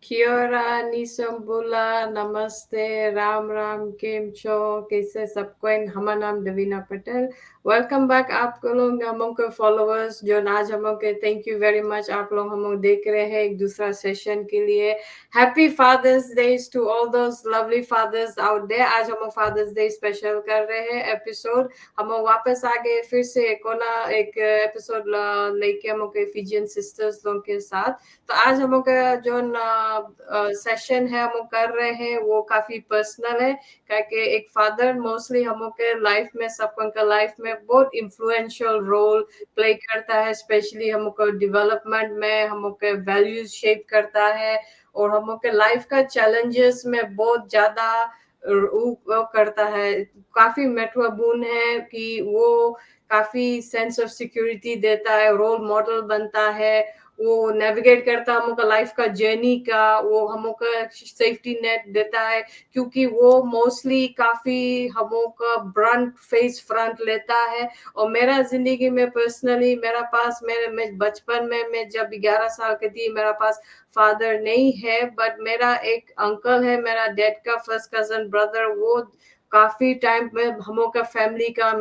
Kia Nisambula, Namaste, Ram Ram, Kim Cho, कैसे सबको हमारा नाम डवीना पटेल। वेलकम बैक आप लोग हम के फॉलोअर्स जो आज हम के थैंक यू वेरी मच आप लोग हम देख रहे हैं एक दूसरा सेशन के लिए। Happy fathers day to all those lovely fathers out there. आज हम फादर्स डे स्पेशल कर रहे हैं एपिसोड। हम वापस आ गए फिर से एक एपिसोड लेके हम के फिजियन सिस्टर्स लोग के साथ। तो आज हम का जो सेशन है हम कर रहे हैं वो काफी पर्सनल है क्योंकि एक फादर मोस्टली हम के लाइफ में सबका लाइफ में बहुत इन्फ्लुएंशियल रोल प्ले करता है, स्पेशली हमको डेवलपमेंट में हम के वैल्यूज शेप करता है और हम के लाइफ का चैलेंजेस में बहुत ज्यादा वो करता है। काफी महत्वपूर्ण है कि वो काफी सेंस ऑफ सिक्योरिटी देता है, रोल मॉडल बनता है, वो नेविगेट करता है हमको लाइफ का जर्नी का, वो हमको सेफ्टी नेट देता है क्योंकि वो मोस्टली काफी हमको ब्रंट फेस फ्रंट लेता है। और मेरा जिंदगी में पर्सनली मेरा पास मैं बचपन में मैं जब 11 साल की थी मेरा पास फादर नहीं है, बट मेरा एक अंकल है, मेरा डैड का फर्स्ट कजन ब्रदर, वो काफी टाइम में हम का फैमिली का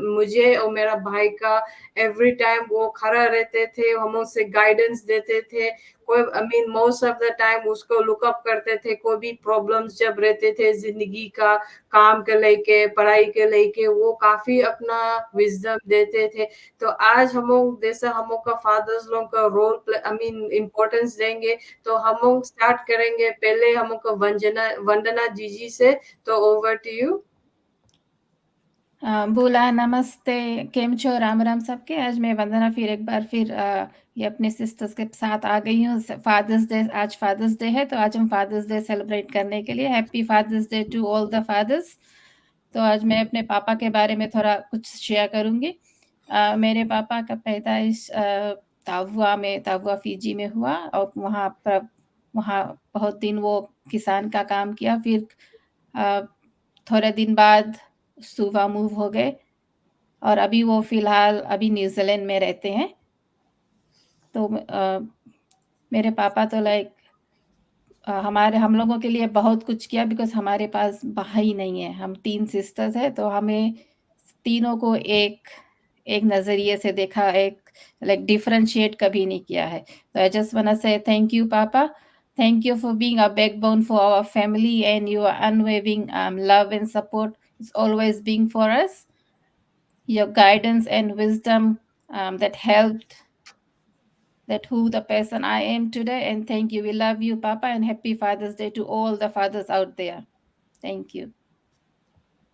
मुझे और मेरा भाई का एवरी टाइम वो खड़ा रहते थे, हम उससे गाइडेंस देते थे। कोई I mean most of the time उसको लुक अप करते थे, कोई भी प्रॉब्लम्स जब रहते थे जिंदगी का, काम के लेके, पढ़ाई के लेके, वो काफी अपना विजडम देते थे। तो आज हम लोग जैसे हम लोग का फादर्स लोग का रोल आई मीन इम्पोर्टेंस देंगे। तो हम लोग स्टार्ट करेंगे पहले हम लोग को वंदना जीजी से। तो ओवर टू यू। बोला नमस्ते, केम छो, राम राम सबके। आज मैं वंदना फिर एक बार फिर ये अपने सिस्टर्स के साथ आ गई हूँ। फादर्स डे, आज फादर्स डे है तो आज हम फादर्स डे सेलिब्रेट करने के लिए happy fathers day to all the fathers. तो आज मैं अपने पापा के बारे में थोड़ा कुछ शेयर करूँगी। मेरे पापा का पैदाइश तावुआ फिजी में हुआ और वहाँ बहुत दिन वो किसान का काम किया। फिर थोड़े दिन बाद सुबह मूव हो गए और अभी वो फिलहाल अभी न्यूजीलैंड में रहते हैं। तो मेरे पापा तो लाइक हम लोगों के लिए बहुत कुछ किया बिकॉज हमारे पास भाई नहीं है। हम 3 सिस्टर्स हैं तो हमें तीनों को एक एक नज़रिए से देखा, एक लाइक डिफरेंशिएट कभी नहीं किया है। तो I just want to say thank you पापा, thank you for being a backbone for our family and your unwavering love and support is always being for us. Your guidance and wisdom that helped that who the person I am today. And thank you. We love you, Papa, and happy Father's Day to all the fathers out there. Thank you.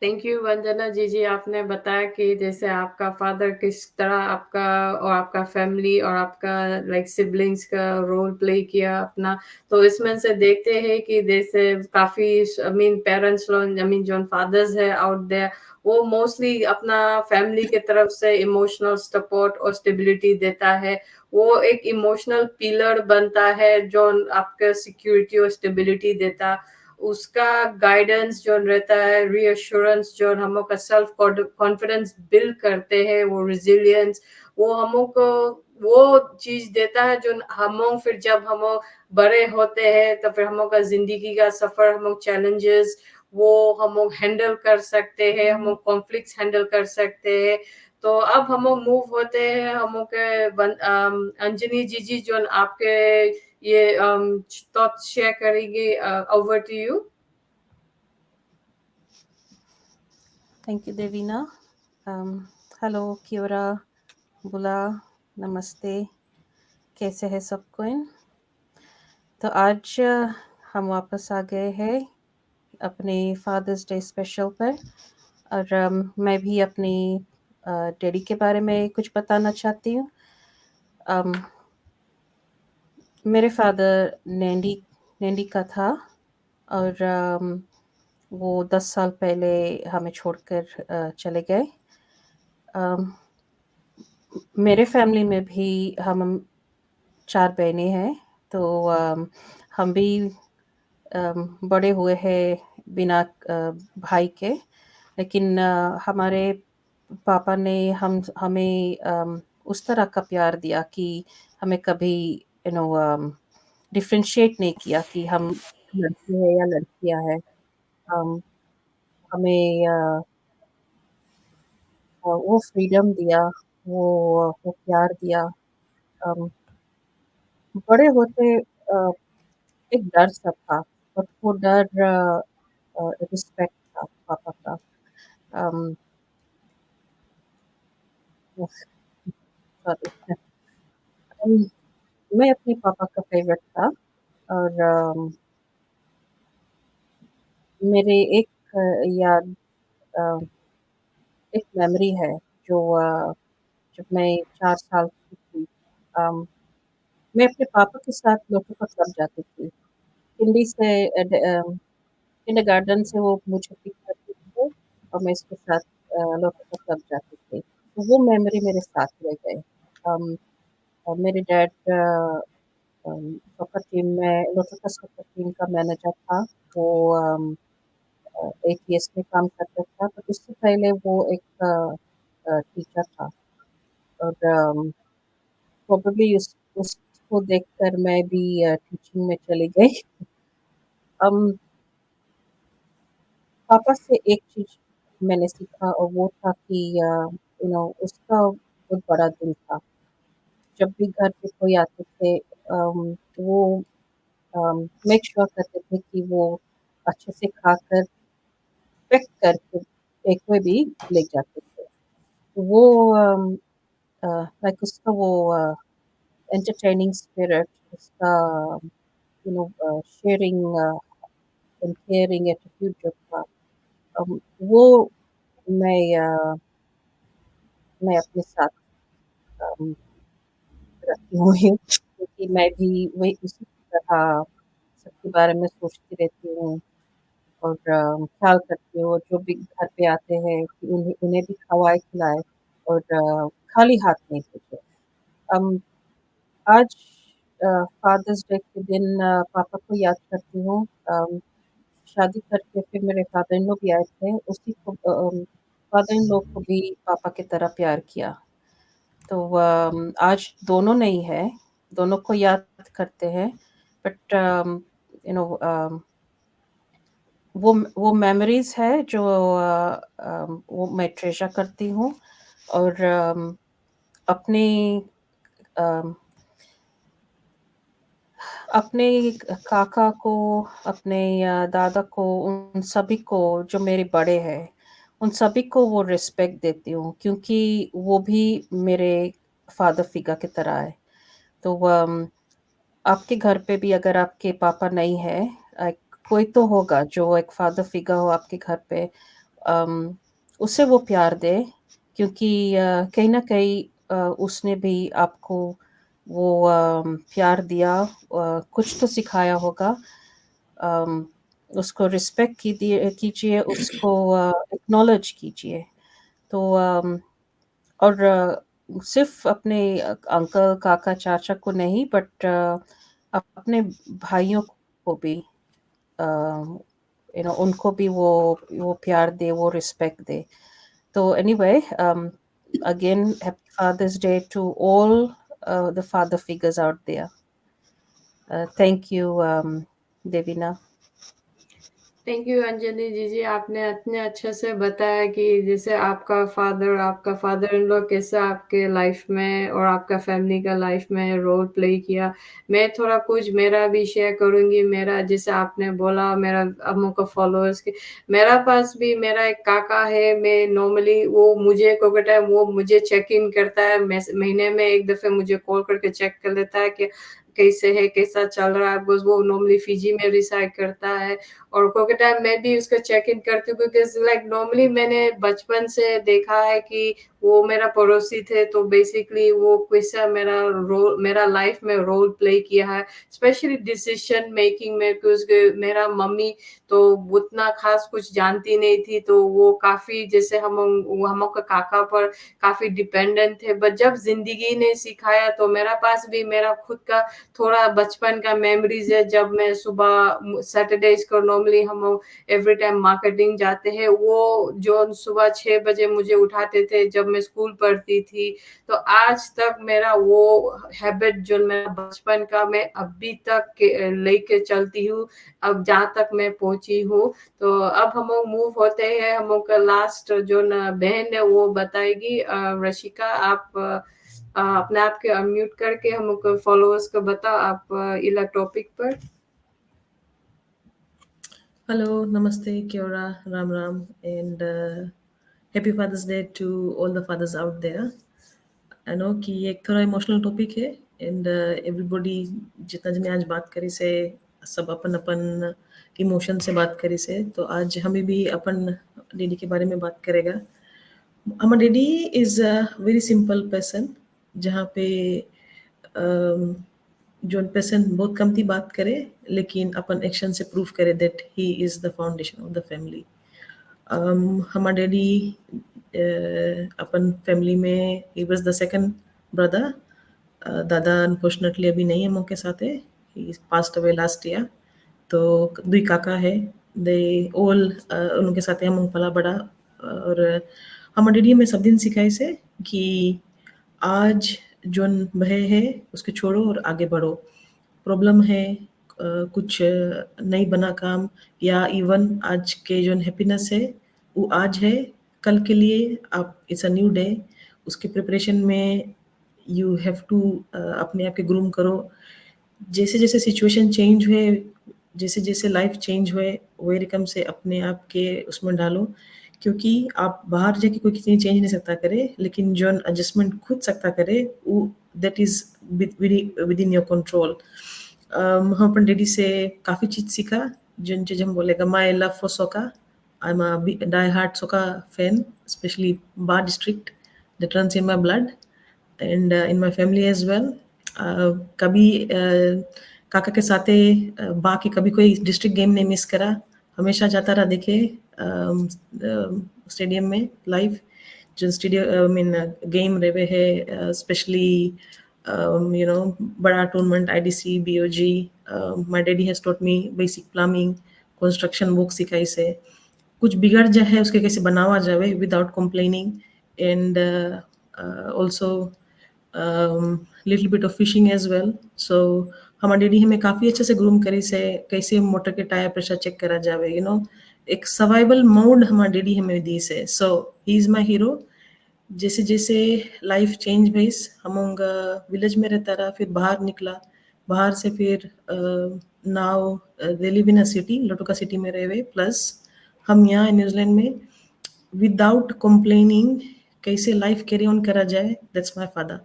Thank you Vandana ji आपने बताया कि जैसे आपका father किस तरह आपका और आपका फैमिली और आपका लाइक सिबलिंग्स का रोल प्ले किया अपना। तो इसमें से देखते हैं कि जैसे काफी आई मीन पेरेंट्स लोग आई मीन जो फादर्स है आउट देयर, वो मोस्टली अपना फैमिली की तरफ से इमोशनल सपोर्ट और स्टेबिलिटी देता है। वो एक इमोशनल पिलर बनता है जो आपका सिक्योरिटी और स्टेबिलिटी देता, उसका गाइडेंस जो रहता है, रीअश्योरेंस जो हम लोग का सेल्फ कॉन्फिडेंस बिल्ड करते हैं, वो रिजिलियंस, वो हम लोग को वो चीज देता है जो हम लोग फिर जब हम लोग बड़े होते हैं तो फिर हम लोग का जिंदगी का सफर, हम लोग चैलेंजेस वो हम लोग हैंडल कर सकते हैं, हम लोग कॉन्फ्लिक्ट्स हैंडल कर सकते हैं। तो अब हम लोग मूव होते हैं हम लोग के अंजनी जी जो आपके ये थॉट्स शेयर करेंगे। Over to you. Thank you, Devina. Hello, Kiora, बुला, नमस्ते, कैसे है सब कोई? तो आज हम वापस आ गए हैं अपने फादर्स डे स्पेशल पर और मैं भी अपनी डैडी के बारे में कुछ बताना चाहती हूँ। मेरे फादर नैंडी का था और वो 10 साल पहले हमें छोड़कर चले गए। मेरे फैमिली में भी हम 4 बहनें हैं, तो हम भी बड़े हुए हैं बिना भाई के, लेकिन हमारे पापा ने हमें उस तरह का प्यार दिया कि हमें कभी डिफरेंशिएट नहीं किया कि हम लड़के हैं या लड़कियां हैं। अम, हमें वो फ्रीडम दिया, वो प्यार दिया। अम, बड़े होते एक डर सा था, बट वो डर रिस्पेक्ट था पापा का। अम, सॉरी। मैं अपने पापा का फेवरेट था, और मेरे एक याद, अ, एक मेमोरी है जो जब मैं 4 साल की थी। अम, मैं अपने पापा के साथ लोटो क्लब जाती थी। दिल्ली से किंडरगार्टन से वो मुझे पिक करते थे और मैं इसके साथ लोटो क्लब जाती थी। तो वो मेमोरी मेरे साथ रह गए। अम, और मेरे डैड सॉकर टीम में, लोटो सॉकर टीम का मैनेजर था। वो एटीएस में काम करता था, बट उससे पहले वो एक टीचर था। और प्रोबेबली उसको देखकर मैं भी टीचिंग में चली गई। um, पापा से एक चीज मैंने सीखा, और वो था कि उसका बहुत बड़ा दिल था। जब भी घर पे कोई आते थे, वो मेक श्योर करते थे कि वो अच्छे से खाकर पैक करके एक में भी ले जाते थे। वो लाइक उसका वो एंटरटेनिंग स्पिरिट, उसका शेयरिंग एंड केयरिंग एटीट्यूड जो था, वो मैं मैं अपने साथ अम, रखी हुई हूँ, क्योंकि मैं भी वही उसी तरह सबके बारे में सोचती रहती हूँ, और ख्याल करती हूँ, और जो भी घर पे आते हैं कि उन्हें उन्हें भी खवाए खिलाए, और खाली हाथ नहीं भेजे। अम, आज फादर्स डे के दिन पापा को याद करती हूँ। शादी करके फिर मेरे फादर इन लॉ भी आए थे, उसी को फादर इन लॉ को भी पापा की तरह प्यार किया। तो आज दोनों नहीं है, दोनों को याद करते हैं, बट यू नो वो मेमोरीज है जो वो मैं ट्रेजर करती हूँ। और अपने अम, अपने काका को, अपने दादा को, उन सभी को जो मेरे बड़े हैं, उन सभी को वो रिस्पेक्ट देती हूँ, क्योंकि वो भी मेरे फादर फिगर की तरह है। तो आपके घर पे भी अगर आपके पापा नहीं है, अ, कोई तो होगा जो एक फादर फिगर हो आपके घर पे। अम, उसे वो प्यार दे, क्योंकि कहीं न कहीं उसने भी आपको वो प्यार दिया, कुछ तो सिखाया होगा। अम, उसको रिस्पेक्ट कीजिए, उसको एक्नॉलेज कीजिए। तो और सिर्फ़ अपने अंकल, काका, चाचा को नहीं, बट अपने भाइयों को भी, अ, उनको भी वो प्यार दे, वो respect they. So anyway, again, happy Father's Day to all the father figures out there. Thank you, Devina. Thank you Anjali ji, आपने इतने अच्छे से बताया कि जैसे आपका फादर इन लॉ कैसे आपके लाइफ में और आपका फैमिली का लाइफ में रोल प्ले किया। मैं थोड़ा कुछ मेरा भी शेयर करूँगी। मेरा जैसे आपने बोला मेरा अम्मू का फॉलोअर्स के मेरा पास भी मेरा एक काका है। मैं नॉर्मली वो मुझे कोई टाइम वो मुझे चेक इन करता है, महीने में 1 दफ़े मुझे कॉल करके चेक कर लेता है कि कैसे है, कैसा चल रहा है, बिकॉज़ वो नॉर्मली फिजी में रिसाइड करता है। और कोई टाइम मैं भी उसका चेक इन करती हूँ, बिकॉज़ लाइक नॉर्मली मैंने बचपन से देखा है कि वो मेरा पड़ोसी थे, तो बेसिकली वो कैसा मेरा लाइफ में रोल प्ले किया है, स्पेशली डिसीजन मेकिंग में, क्योंकि मेरा मम्मी तो उतना खास कुछ जानती नहीं थी, तो वो काफ़ी जैसे हम का काका पर काफ़ी डिपेंडेंट थे। बट जब ज़िंदगी ने सिखाया, तो मेरा पास भी मेरा खुद का थोड़ा बचपन का मेमोरीज है। जब मैं सुबह सैटरडेज को नॉर्मली हम एवरी टाइम मार्केटिंग जाते हैं, वो जो सुबह 6 बजे मुझे उठाते थे, जब मैं स्कूल पढ़ती थी। तो आज तक मेरा वो हैबिट जो मेरा बचपन का मैं अभी तक लेके चलती हूँ, अब जहाँ तक मैं पहुंची हूँ। तो अब हम लोग मूव होते हैं, हम लोग का लास्ट जो न बहन है वो बताएगी। रशिका, आप अपने आप के अनम्यूट करके हम लोग फॉलोअर्स को बताओ आप इला टॉपिक पर। Hello, Namaste, Kia ora, Ram Ram, and Happy Father's Day to all the fathers out there. I know कि ये एक थोड़ा इमोशनल टॉपिक है एंड एवरीबॉडी जितना जने आज बात करी से सब अपन अपन इमोशन से बात करी से, तो आज हमें भी अपन डैडी के बारे में बात करेगा। हमारा daddy is a very simple person, जहाँ पे जो पर्सन बहुत कम थी बात करे लेकिन अपन एक्शन से प्रूव करे that he is the foundation of the family. हमारा डैडी अपन फैमिली में he was the second brother. दादा अनफॉर्चुनेटली अभी नहीं है हम के साथ है, ही पास्ट अवे लास्ट ईयर। तो दुई काका है, दे ऑल उनके साथ हम पला बड़ा। और हमारे डैडी हमें सब दिन सिखाई से कि आज जोन भय है उसके छोड़ो और आगे बढ़ो। प्रॉब्लम है कुछ नहीं बना काम या इवन आज के जो हैप्पीनेस है वो आज है, कल के लिए आप इट्स अ न्यू डे, उसके प्रिपरेशन में यू हैव टू अपने आप के ग्रूम करो। जैसे जैसे सिचुएशन चेंज हुए, जैसे जैसे लाइफ चेंज हुए, वही रकम से अपने आप के उसमें डालो, क्योंकि आप बाहर जाके कोई किसी चेंज नहीं सकता करे, लेकिन जो एडजस्टमेंट खुद सकता करे वो that is with in your control. हम अपन डैडी से काफ़ी चीज़ सीखा, जिन चीज़ हम बोलेगा my love for soccer. I am a die hard soccer fan, especially Ba district that runs in my blood and in my family as well. कभी काका के साथे बा के कभी कोई डिस्ट्रिक्ट गेम नहीं मिस करा, हमेशा जाता रहा देखे स्टेडियम में लाइव जो स्टेडियम मीन गेम रहे है, स्पेशली you know बड़ा tournament IDC BOG। my daddy has taught me basic plumbing, construction work सिखाई से कुछ बिगड़ जाए उसके कैसे बनावा जावे without complaining and also little bit of fishing as well. So हमारे डैडी हमें काफ़ी अच्छे से ग्रूम करी से कैसे मोटर के टायर प्रेशर चेक करा जावे, यू नो एक सर्वाइवल मोड हमारे डैडी हमें दी से। सो ही इज़ माई हीरो। जैसे जैसे लाइफ चेंज भई, हम विलेज में रहता रहा, फिर बाहर निकला, बाहर से फिर now they live in a city, Lautoka city में रहे हुए, प्लस हम यहाँ न्यूजीलैंड में विदाउट कंप्लेनिंग कैसे लाइफ कैरी ऑन करा जाए, that's my father.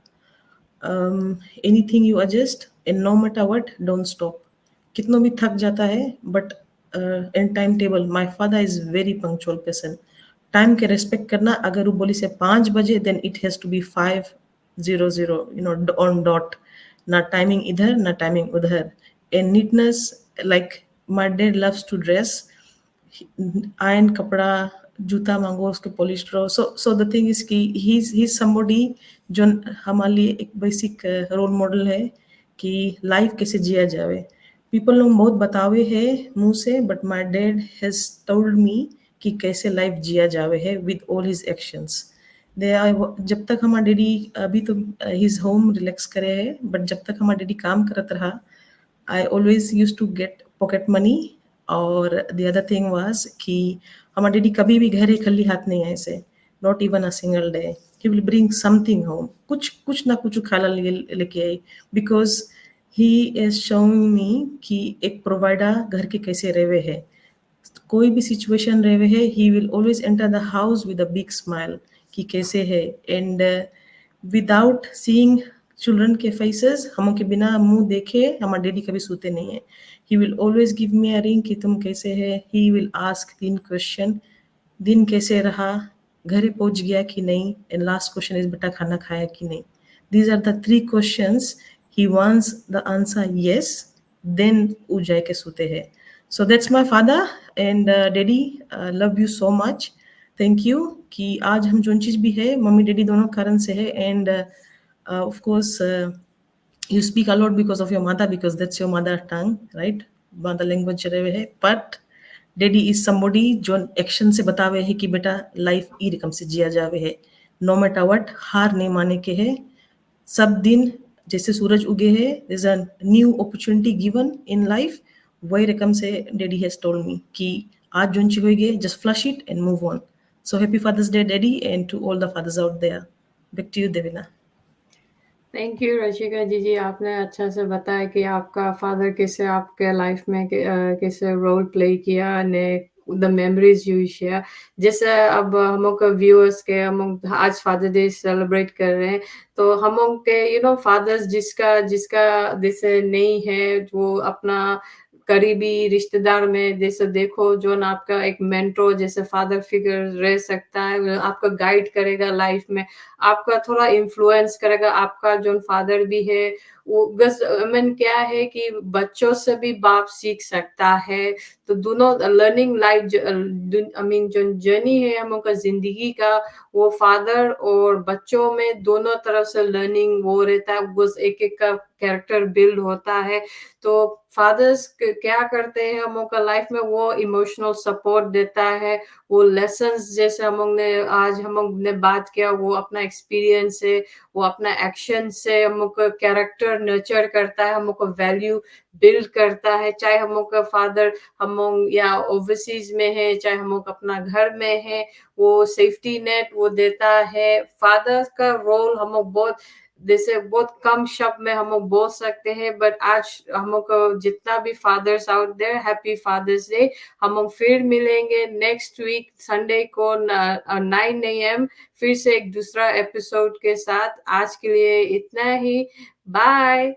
Anything you adjust and no matter what, don't stop. कितना भी थक जाता है but in time table, my father is very punctual person. Time के रेस्पेक्ट करना, अगर वो बोली से 5 बजे then it has to B 5:00, you know on dot, ना टाइमिंग इधर ना टाइमिंग उधर। And neatness, like my dad loves to dress, iron कपड़ा, जूता मांगो उसके पॉलिश करो। सो द थिंग इज कि ही इज समबडी जो हमारे लिए एक बेसिक रोल मॉडल है कि लाइफ कैसे जिया जावे। पीपल लोग बहुत बतावे है मुंह से, but my dad has told me कि कैसे लाइफ जिया जावे है विद ऑल हिज एक्शंस। दे जब तक हमारा डैडी अभी तो हिज होम रिलैक्स करे है, बट जब तक हमारा डैडी काम करत रहा, I always use to get pocket money. और द अदर थिंग वाज कि हमारे डैडी कभी भी घर खाली हाथ नहीं आए से, not even a single day. He will bring something home, कुछ ना कुछ खाला लेके आई, because he is showing me कि एक प्रोवाइडर घर के कैसे रहे है। कोई भी सिचुएशन रहे है, he will always enter the house with a big smile कि कैसे है, एंड विदाउट सीइंग चिल्ड्रन के फेसेस, हम के बिना मुंह देखे हमारे डैडी कभी सोते नहीं है। He will always give me a ring कि तुम कैसे है। ही विल आस्क 3 क्वेश्चन, दिन कैसे रहा, घर पहुंच गया कि नहीं, एंड लास्ट क्वेश्चन इज बेटा खाना खाया कि नहीं। These are the 3 questions, he wants the answer yes, then वो जाए के सोते हैं। So that's my father and daddy, love you so much, thank you कि आज हम जो चीज़ भी है मम्मी डैडी दोनों कारण से है। End of course you speak a lot because of your mother, because that's your mother tongue, right? mother language रहे है, but daddy is somebody जो एक्शन से बतावे है कि बेटा लाइफ ई रकम से जिया जावे है, नो मैटर व्हाट, हार नहीं माने के है। सब दिन जैसे सूरज उगे है, is a new opportunity given in life. वही रकम से डैडी हैज टोल्ड मी कि आज जोन ची होइगे just flush it and move on. So happy fathers Day daddy and to all the fathers out there. Back to you Devina. Thank you Rashika ji, आपने अच्छा से बताया कि आपका फादर कैसे आपके लाइफ में कैसे रोल प्ले किया ने द मेमोरीज यू शेयर। जैसे अब हम लोग व्यूअर्स के हम आज फादर डे सेलिब्रेट कर रहे हैं, तो हम लोग के फादर्स जिसका जिसका जैसे नहीं है, वो अपना करीबी रिश्तेदार में जैसे देखो जो ना आपका एक मेंटोर जैसे फादर फिगर रह सकता है, वो आपका गाइड करेगा लाइफ में, आपका थोड़ा इन्फ्लुएंस करेगा। आपका जो फादर भी है वो बस मीन क्या है कि बच्चों से भी बाप सीख सकता है। तो दोनों लर्निंग लाइफ आई मीन जो जर्नी है हम लोग का जिंदगी का, वो फादर और बच्चों में दोनों तरफ से लर्निंग वो रहता है, बस एक एक का कैरेक्टर बिल्ड होता है। तो फादर्स क्या करते हैं हम लोग का लाइफ में, वो इमोशनल सपोर्ट देता है, वो लेसन्स जैसे हम लोग ने आज हम लोग ने बात किया, वो अपना एक्सपीरियंस से, वो अपना एक्शन से हम लोग का कैरेक्टर नर्चर करता है, हम लोग को वैल्यू बिल्ड करता है। चाहे हम लोग का फादर हम लोग या ओवरसीज में है, चाहे हम लोग अपना घर में है, वो सेफ्टी नेट वो देता है। फादर का रोल हम लोग बहुत जैसे बहुत कम शब्द में हम लोग बोल सकते हैं, बट आज हम लोग को जितना भी fathers out there, happy fathers day. हम लोग फिर मिलेंगे नेक्स्ट वीक संडे को 9 AM फिर से एक दूसरा एपिसोड के साथ। आज के लिए इतना ही, बाय।